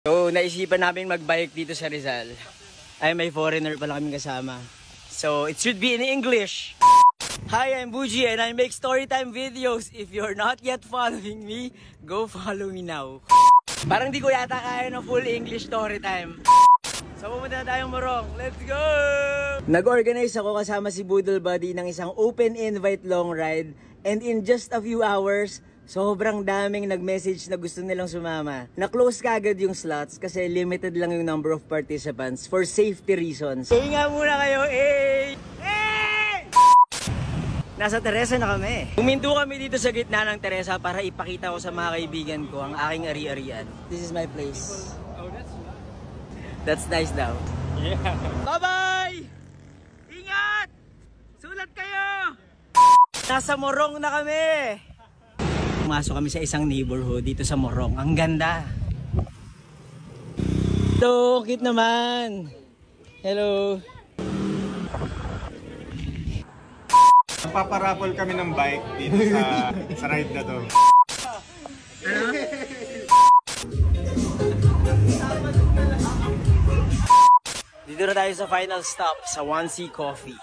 So, naisipan namin mag-bike dito sa Rizal. Ay, may foreigner pala kaming kasama. So, it should be in English. Hi, I'm Buji and I make storytime videos. If you're not yet following me, go follow me now. Parang di ko yata kaya ng full English storytime. So, pumunta na tayong Morong. Let's go! Nag-organize ako kasama si Boodle Buddy ng isang open invite long ride. And in just a few hours, sobrang daming nag-message na gusto nilang sumama. Na-close kagad yung slots kasi limited lang yung number of participants for safety reasons. So, nga muna kayo, eh! Nasa Teresa na kami. Huminto kami dito sa gitna ng Teresa para ipakita ko sa mga kaibigan ko ang aking ari-arian. This is my place. Oh, that's nice daw. Yeah. Bye-bye! Ingat! Sulat kayo! Nasa Morong na kami! Pumasok kami sa isang neighborhood dito sa Morong. Ang ganda! Hello! Cute naman! Hello! Paparapol kami ng bike dito sa ride na to. Ano? Dito na tayo sa final stop sa 1C Coffee.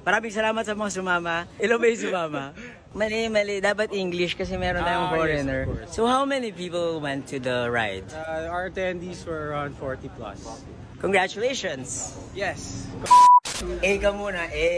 Maraming salamat sa mga sumama. Ilan ba yung sumama? Mali. Dapat English kasi meron tayong foreigner. Yes, so how many people went to the ride? Our attendees were around 40 plus. Congratulations! Yes! A ka muna, A!